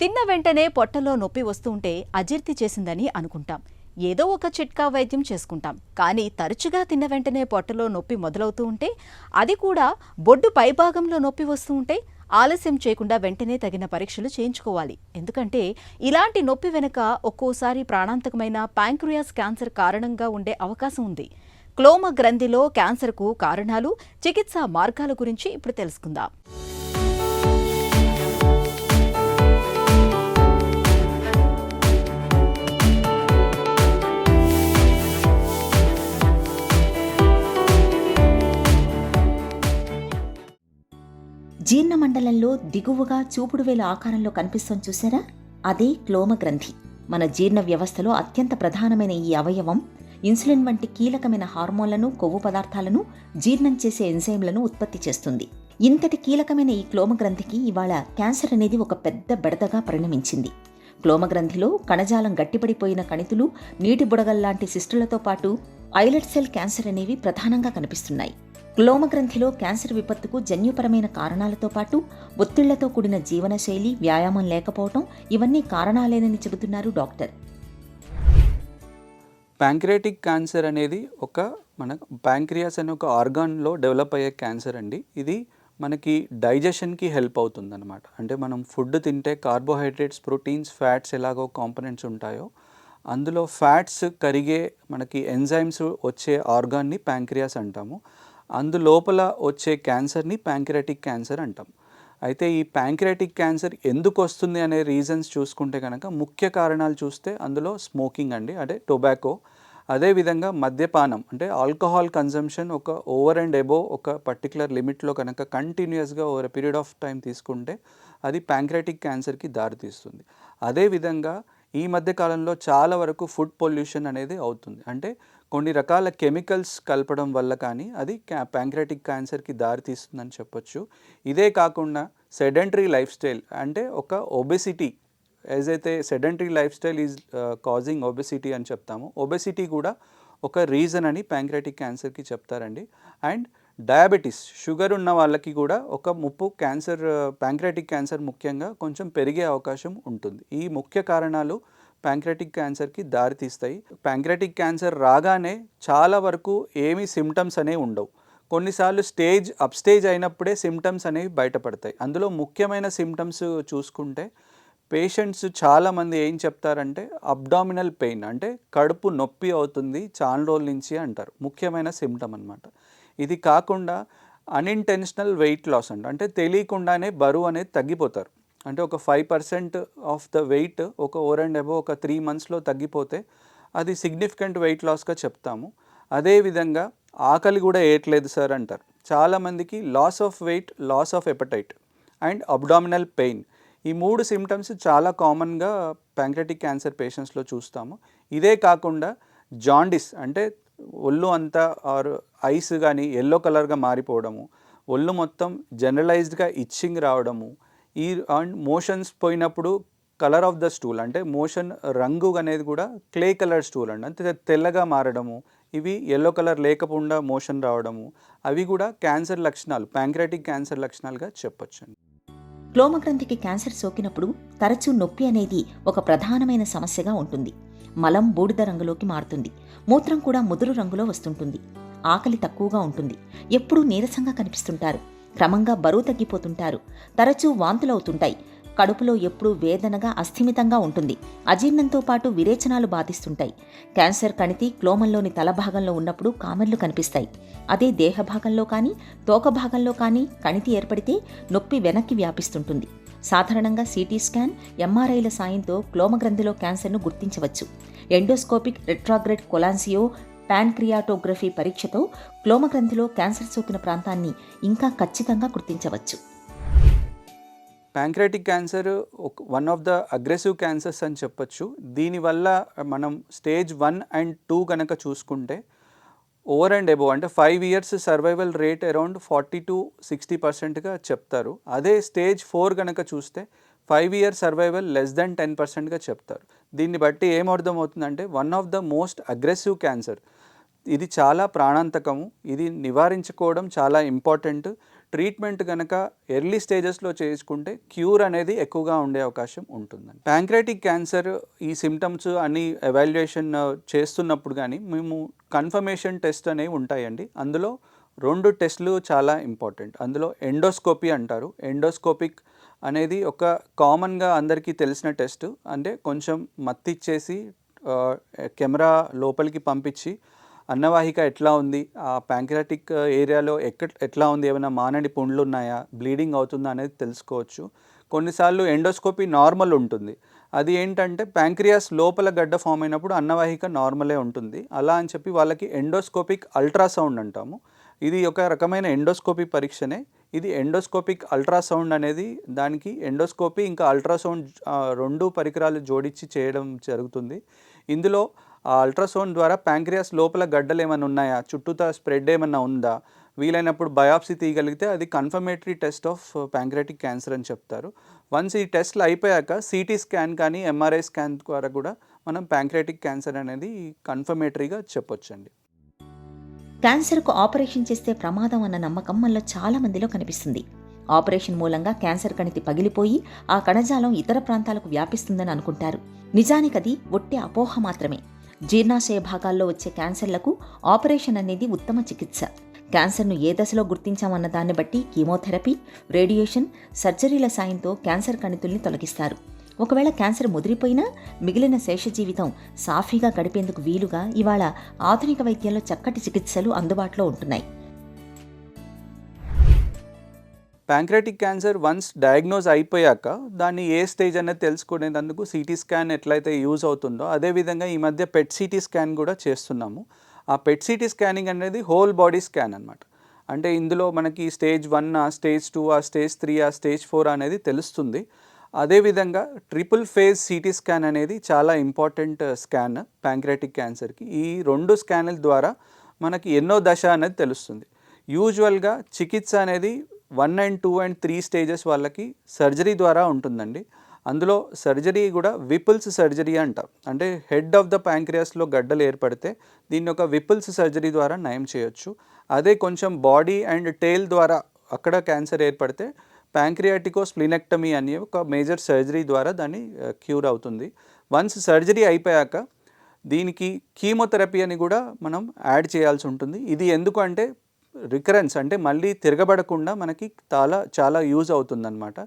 తిన్న వెంటనే పొట్టలో నొప్పి వస్తుంటే అజీర్తి చేసిందని అనుకుంటాం. ఏదో ఒక చిట్కా వైద్యం చేసుకుంటాం. కానీ తరచుగా తిన్న వెంటనే పొట్టలో నొప్పి మొదలవుతూ ఉంటే, అది కూడా బొడ్డు పైభాగంలో నొప్పి వస్తూ ఉంటే ఆలస్యం చేయకుండా వెంటనే తగిన పరీక్షలు చేయించుకోవాలి. ఎందుకంటే ఇలాంటి నొప్పి వెనుక ఒక్కోసారి ప్రాణాంతకమైన ప్యాంక్రియాస్ క్యాన్సర్ కారణంగా ఉండే అవకాశం ఉంది. క్లోమ గ్రంథిలో క్యాన్సర్కు కారణాలు, చికిత్సా మార్గాల గురించి ఇప్పుడు తెలుసుకుందాం. జీర్ణమండలంలో దిగువగా చూపుడు వేలు ఆకారంలో కనిపిస్తుంది చూసారా, అదే క్లోమ గ్రంథి. మన జీర్ణ వ్యవస్థలో అత్యంత ప్రధానమైన ఈ అవయవం ఇన్సులిన్ వంటి కీలకమైన హార్మోన్లను, కొవ్వు పదార్థాలను జీర్ణం చేసే ఎంజైమ్లను ఉత్పత్తి చేస్తుంది. ఇంతటి కీలకమైన ఈ క్లోమ గ్రంథికి ఇవాళ క్యాన్సర్ అనేది ఒక పెద్ద బెడదగా పరిణమించింది. క్లోమ గ్రంథిలో కణజాలం గట్టిపడిపోయిన కణితులు, నీటి బుడగల్లాంటి సిస్టులతో పాటు ఐలెట్ సెల్ క్యాన్సర్ అనేవి ప్రధానంగా కనిపిస్తున్నాయి. క్లోమ గ్రంథిలో క్యాన్సర్ విపత్తుకు జన్యుపరమైన కారణాలతో పాటు ఒత్తిళ్లతో కూడిన జీవనశైలి, వ్యాయామం లేకపోవటం ఇవన్నీ కారణాలేనని చెబుతున్నారు డాక్టర్. ప్యాంక్రియాటిక్ క్యాన్సర్ అనేది మన ప్యాంక్రియాస్ అనే ఒక ఆర్గాన్లో డెవలప్ అయ్యే క్యాన్సర్ అండి. ఇది మనకి డైజెషన్కి హెల్ప్ అవుతుందన్నమాట. అంటే మనం ఫుడ్ తింటే కార్బోహైడ్రేట్స్, ప్రోటీన్స్, ఫ్యాట్స్ ఎలాగో కాంపోనెంట్స్ ఉంటాయో, అందులో ఫ్యాట్స్ కరిగే మనకి ఎంజైమ్స్ వచ్చే ఆర్గాన్ని ప్యాంక్రియాస్ అంటాము. అందులోపల వచ్చే క్యాన్సర్ని ప్యాంక్రియాటిక్ క్యాన్సర్ అంటాం. అయితే ఈ ప్యాంక్రియాటిక్ క్యాన్సర్ ఎందుకు వస్తుంది అనే రీజన్స్ చూసుకుంటే కనుక ముఖ్య కారణాలు చూస్తే అందులో స్మోకింగ్ అండి, అంటే టొబాకో. అదేవిధంగా మద్యపానం, అంటే ఆల్కహాల్ కన్జంప్షన్ ఒక ఓవర్ అండ్ అబోవ్ ఒక పర్టికులర్ లిమిట్లో కనుక కంటిన్యూస్గా over a period of time తీసుకుంటే అది ప్యాంక్రియాటిక్ క్యాన్సర్కి దారితీస్తుంది. అదేవిధంగా ఈ మధ్య కాలంలో చాలా వరకు ఫుడ్ పొల్యూషన్ అనేది అవుతుంది. అంటే కొన్ని రకాల కెమికల్స్ కలపడం వల్ల కానీ అది ప్యాంక్రియాటిక్ క్యాన్సర్కి దారితీస్తుందని చెప్పొచ్చు. ఇదే కాకుండా సెడెంటరీ లైఫ్ స్టైల్, అంటే ఒక ఒబెసిటీ, ఏదైతే sedentary life style is causing obesity అని చెప్తాము, ఒబెసిటీ కూడా ఒక రీజన్ అని ప్యాంక్రియాటిక్ క్యాన్సర్కి చెప్తారండి. అండ్ డయాబెటీస్, షుగర్ ఉన్న వాళ్ళకి కూడా ఒక ముప్పు ప్యాంక్రియాటిక్ క్యాన్సర్ ముఖ్యంగా కొంచెం పెరిగే అవకాశం ఉంటుంది. ఈ ముఖ్య కారణాలు ప్యాంక్రియాటిక్ క్యాన్సర్కి దారితీస్తాయి. ప్యాంక్రియాటిక్ క్యాన్సర్ రాగానే చాలా వరకు ఏమీ సిమ్టమ్స్ అనేవి ఉండవు. కొన్నిసార్లు అప్ స్టేజ్ అయినప్పుడే సిమ్టమ్స్ అనేవి బయటపడతాయి. అందులో ముఖ్యమైన సిమ్టమ్స్ చూసుకుంటే పేషెంట్స్ చాలామంది ఏం చెప్తారంటే అబ్డామినల్ పెయిన్, అంటే కడుపు నొప్పి అవుతుంది చాలా రోజుల నుంచి అంటారు, ముఖ్యమైన సిమ్టమ్ అనమాట. ఇది కాకుండా అన్ఇంటెన్షనల్ వెయిట్ లాస్ అంటే తెలియకుండానే బరువు అనేది తగ్గిపోతారు. అంటే ఒక 5% ఆఫ్ ద వెయిట్ ఒక ఓవర్ అండ్ అబోవ్ ఒక 3 monthsలో తగ్గిపోతే అది సిగ్నిఫికెంట్ వెయిట్ లాస్గా చెప్తాము. అదేవిధంగా ఆకలి కూడా వేయట్లేదు సార్ అంటారు. చాలామందికి loss of weight, loss of appetite and abdominal pain, ఈ 3 సిమ్టమ్స్ చాలా కామన్గా ప్యాంక్రియాటిక్ క్యాన్సర్ పేషెంట్స్లో చూస్తాము. ఇదే కాకుండా జాండిస్, అంటే ఒళ్ళు అంతా ఆర్ ఐస్ కానీ ఎల్లో కలర్గా మారిపోవడము, ఒళ్ళు మొత్తం జనరలైజ్డ్గా ఇచ్చింగ్ రావడము, ఈ అండ్ మోషన్స్ పోయినప్పుడు కలర్ ఆఫ్ ద స్టూల్, అంటే మోషన్ రంగు అనేది కూడా క్లే కలర్ స్టూల్ అండి, అంటే తెల్లగా మారడము, ఇవి ఎల్లో కలర్ లేకుండా మోషన్ రావడము, అవి కూడా క్యాన్సర్ లక్షణాలు, ప్యాంక్రియాటిక్ క్యాన్సర్ లక్షణాలుగా చెప్పొచ్చు. క్లోమ గ్రంథికి క్యాన్సర్ సోకినప్పుడు తరచూ నొప్పి అనేది ఒక ప్రధానమైన సమస్యగా ఉంటుంది. మలం బూడిద రంగులోకి మారుతుంది. మూత్రం కూడా ముదురు రంగులో వస్తుంటుంది. ఆకలి తక్కువగా ఉంటుంది. ఎప్పుడూ నీరసంగా కనిపిస్తుంటారు. క్రమంగా బరువు తగ్గిపోతుంటారు. తరచూ వాంతులవుతుంటాయి. కడుపులో ఎప్పుడూ వేదనగా, అస్థిమితంగా ఉంటుంది. అజీర్ణంతో పాటు విరేచనాలు బాధిస్తుంటాయి. క్యాన్సర్ కణితి క్లోమంలోని తల భాగంలో ఉన్నప్పుడు కామెర్లు కనిపిస్తాయి. అదే దేహ భాగంలో కానీ, తోక భాగంలో కానీ కణితి ఏర్పడితే నొప్పి వెనక్కి వ్యాపిస్తుంటుంది. సాధారణంగా సిటీ స్కాన్, ఎంఆర్ఐల సాయంతో క్లోమ గ్రంథిలో క్యాన్సర్ను గుర్తించవచ్చు. ఎండోస్కోపిక్ రెట్రాగ్రేడ్ కొలాన్సియో ప్యాన్క్రియాటోగ్రఫీ పరీక్షతో క్లోమ గ్రంథిలో క్యాన్సర్ సోకిన ప్రాంతాన్ని ఇంకా ఖచ్చితంగా గుర్తించవచ్చు. Pancreatic cancer one of the aggressive cancers అని చెప్పొచ్చు. దీనివల్ల మనం స్టేజ్ 1 and 2 కనుక చూసుకుంటే ఓవర్ అండ్ అబోవ్, అంటే 5 years సర్వైవల్ రేట్ అరౌండ్ 40-60%గా చెప్తారు. అదే స్టేజ్ 4 కనుక చూస్తే 5 years సర్వైవల్ లెస్ దెన్ 10%గా చెప్తారు. దీన్ని బట్టి ఏమర్థం అవుతుందంటే one of the most aggressive cancer. ఇది చాలా ప్రాణాంతకము. ఇది నివారించుకోవడం చాలా ఇంపార్టెంట్. ట్రీట్మెంట్ కనుక ఎర్లీ స్టేజెస్లో చేసుకుంటే క్యూర్ అనేది ఎక్కువగా ఉండే అవకాశం ఉంటుందండి. ప్యాంక్రియాటిక్ క్యాన్సర్ ఈ సిమ్టమ్స్ అన్ని ఎవాల్యుయేషన్ చేస్తున్నప్పుడు కానీ మేము కన్ఫర్మేషన్ టెస్ట్ అనేవి ఉంటాయండి. అందులో 2 టెస్టులు చాలా ఇంపార్టెంట్. అందులో ఎండోస్కోపీ అంటారు. ఎండోస్కోపిక్ అనేది ఒక కామన్గా అందరికీ తెలిసిన టెస్ట్. అంటే కొంచెం మత్తిచ్చేసి కెమెరా లోపలికి పంపించి అన్నవాహిక ఎట్లా ఉంది, ఆ ప్యాంక్రియాటిక్ ఏరియాలో ఎట్లా ఉంది, ఏమైనా మానని పుండ్లు ఉన్నాయా, బ్లీడింగ్ అవుతుందా అనేది తెలుసుకోవచ్చు. కొన్నిసార్లు ఎండోస్కోపీ నార్మల్ ఉంటుంది. అది ఏంటంటే ప్యాంక్రియాస్ లోపల గడ్డ ఫామ్ అయినప్పుడు అన్నవాహిక నార్మలే ఉంటుంది. అలా అని చెప్పి వాళ్ళకి ఎండోస్కోపిక్ అల్ట్రాసౌండ్ అంటాము. ఇది ఒక రకమైన ఎండోస్కోపీ పరీక్షనే. ఇది ఎండోస్కోపిక్ అల్ట్రాసౌండ్ అనేది దానికి ఎండోస్కోపీ ఇంకా అల్ట్రాసౌండ్ 2 పరికరాలు జోడించి చేయడం జరుగుతుంది. ఇందులో ఆ అల్ట్రాసౌండ్ ద్వారా ప్యాంక్రియాస్ లోపల గడ్డలు ఏమైనా ఉన్నాయా, చుట్టూతా స్ప్రెడ్ ఏమన్నా ఉందా, వీలైనప్పుడు బయాప్సీ తీయగలిగితే అది confirmatory test of pancreatic cancer అని చెప్తారు. వన్స్ ఈ టెస్ట్లు అయిపోయాక సిటీ స్కాన్ కానీ ఎంఆర్ఐ స్కాన్ ద్వారా కూడా మనం ప్యాంక్రియాటిక్ క్యాన్సర్ అనేది కన్ఫర్మేటరీగా చెప్పొచ్చండి. క్యాన్సర్కు ఆపరేషన్ చేస్తే ప్రమాదం అన్న నమ్మకం మనలో చాలా మందిలో కనిపిస్తుంది. ఆపరేషన్ మూలంగా క్యాన్సర్ కణితి పగిలిపోయి ఆ కణజాలం ఇతర ప్రాంతాలకు వ్యాపిస్తుందని అనుకుంటారు. నిజానికది ఒట్టి అపోహ మాత్రమే. జీర్ణాశయ భాగాల్లో వచ్చే క్యాన్సర్లకు ఆపరేషన్ అనేది ఉత్తమ చికిత్స. క్యాన్సర్ను ఏ దశలో గుర్తించామన్న దాన్ని బట్టి కీమోథెరపీ, రేడియేషన్, సర్జరీల సాయంతో క్యాన్సర్ కణితుల్ని తొలగిస్తారు. ఒకవేళ క్యాన్సర్ ముదిరిపోయినా మిగిలిన శేష జీవితం సాఫీగా గడిపేందుకు వీలుగా ఇవాళ ఆధునిక వైద్యంలో చక్కటి చికిత్సలు అందుబాటులో ఉంటున్నాయి. ప్యాంక్రియాటిక్ క్యాన్సర్ వన్స్ డయాగ్నోజ్ అయిపోయాక దాన్ని ఏ స్టేజ్ అనేది తెలుసుకునేందుకు సిటీ స్కాన్ ఎట్లయితే యూజ్ అవుతుందో అదేవిధంగా ఈ మధ్య పెట్ సిటీ స్కాన్ కూడా చేస్తున్నాము. ఆ పెట్ సిటీ స్కానింగ్ అనేది హోల్ బాడీ స్కాన్ అనమాట. అంటే ఇందులో మనకి స్టేజ్ 1, స్టేజ్ 2, స్టేజ్ 3, స్టేజ్ 4 అనేది తెలుస్తుంది. అదేవిధంగా ట్రిపుల్ ఫేజ్ సిటీ స్కాన్ అనేది చాలా ఇంపార్టెంట్ స్కాన్ ప్యాంక్రియాటిక్ క్యాన్సర్కి. ఈ 2 స్కాన్ల ద్వారా మనకి ఎన్నో దశ అనేది తెలుస్తుంది. యూజువల్గా చికిత్స అనేది 1 and 2 and 3 స్టేజెస్ వాళ్ళకి సర్జరీ ద్వారా ఉంటుందండి. అందులో సర్జరీ కూడా విపుల్స్ సర్జరీ అంటాం. అంటే హెడ్ ఆఫ్ ద ప్యాంక్రియాస్లో గడ్డలు ఏర్పడితే దీన్ని ఒక విపుల్స్ సర్జరీ ద్వారా నయం చేయొచ్చు. అదే కొంచెం బాడీ అండ్ టెయిల్ ద్వారా అక్కడ క్యాన్సర్ ఏర్పడితే ప్యాంక్రియాటికో స్ప్లినెక్టమీ అనే ఒక మేజర్ సర్జరీ ద్వారా దాన్ని క్యూర్ అవుతుంది. వన్స్ సర్జరీ అయిపోయాక దీనికి కీమోథెరపీ అని కూడా మనం యాడ్ చేయాల్సి ఉంటుంది. ఇది ఎందుకు అంటే రికరెన్స్ అంటే మళ్ళీ తిరగబడకుండా మనకి చాలా యూజ్ అవుతుందన్నమాట.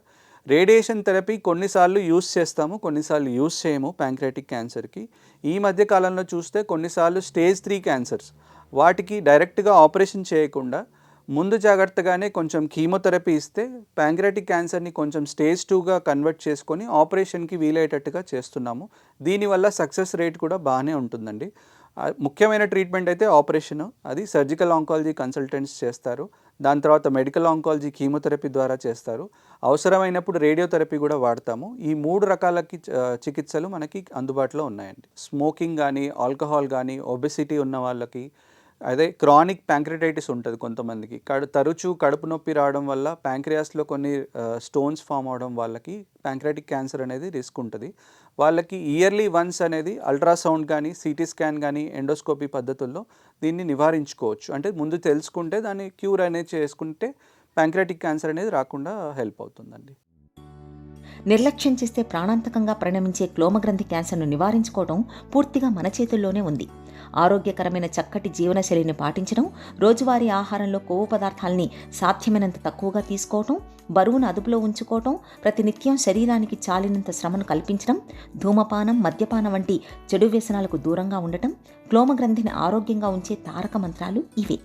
రేడియేషన్ థెరపీ కొన్నిసార్లు యూజ్ చేస్తాము, కొన్నిసార్లు యూజ్ చేయము ప్యాంక్రియాటిక్ క్యాన్సర్కి. ఈ మధ్య కాలంలో చూస్తే కొన్నిసార్లు స్టేజ్ 3 క్యాన్సర్స్ వాటికి డైరెక్ట్గా ఆపరేషన్ చేయకుండా ముందు జాగ్రత్తగానే కొంచెం కీమోథెరపీ ఇస్తే ప్యాంక్రియాటిక్ క్యాన్సర్ని కొంచెం స్టేజ్ 2గా కన్వర్ట్ చేసుకొని ఆపరేషన్కి వీలయ్యేటట్టుగా చేస్తున్నాము. దీనివల్ల సక్సెస్ రేట్ కూడా బాగానే ఉంటుందండి. ముఖ్యమైన ట్రీట్మెంట్ అయితే ఆపరేషన్, అది సర్జికల్ ఆంకాలజీ కన్సల్టెంట్స్ చేస్తారు. దాని తర్వాత మెడికల్ ఆంకాలజీ కీమోథెరపీ ద్వారా చేస్తారు. అవసరమైనప్పుడు రేడియోథెరపీ కూడా వాడతాము. ఈ 3 రకాల చికిత్సలు మనకి అందుబాటులో ఉన్నాయండి. స్మోకింగ్ కానీ, ఆల్కహాల్ కానీ, ఒబెసిటీ ఉన్న వాళ్ళకి, అదే క్రానిక్ ప్యాంక్రియాటైటిస్ ఉంటుంది కొంతమందికి, తరచూ కడుపు నొప్పి రావడం వల్ల ప్యాంక్రియాస్లో కొన్ని స్టోన్స్ ఫామ్ అవడం వాళ్ళకి ప్యాంక్రియాటిక్ క్యాన్సర్ అనేది రిస్క్ ఉంటుంది. వాళ్ళకి ఇయర్లీ వన్స్ అనేది అల్ట్రాసౌండ్ కానీ, సిటీ స్కాన్ కానీ, ఎండోస్కోపీ పద్ధతుల్లో దీన్ని నివారించుకోవచ్చు. అంటే ముందు తెలుసుకుంటే దాన్ని క్యూర్ అనేది చేసుకుంటే ప్యాంక్రియాటిక్ క్యాన్సర్ అనేది రాకుండా హెల్ప్ అవుతుందండి. నిర్లక్ష్యం చేస్తే ప్రాణాంతకంగా పరిణమించే క్లోమగ్రంథి క్యాన్సర్ను నివారించుకోవడం పూర్తిగా మన చేతుల్లోనే ఉంది. ఆరోగ్యకరమైన చక్కటి జీవనశైలిని పాటించడం, రోజువారీ ఆహారంలో కొవ్వు పదార్థాలని సాధ్యమైనంత తక్కువగా తీసుకోవటం, బరువును అదుపులో ఉంచుకోవటం, ప్రతినిత్యం శరీరానికి చాలినంత శ్రమను కల్పించడం, ధూమపానం, మద్యపానం వంటి చెడు వ్యసనాలకు దూరంగా ఉండటం క్లోమగ్రంథిని ఆరోగ్యంగా ఉంచే తారక మంత్రాలు ఇవే.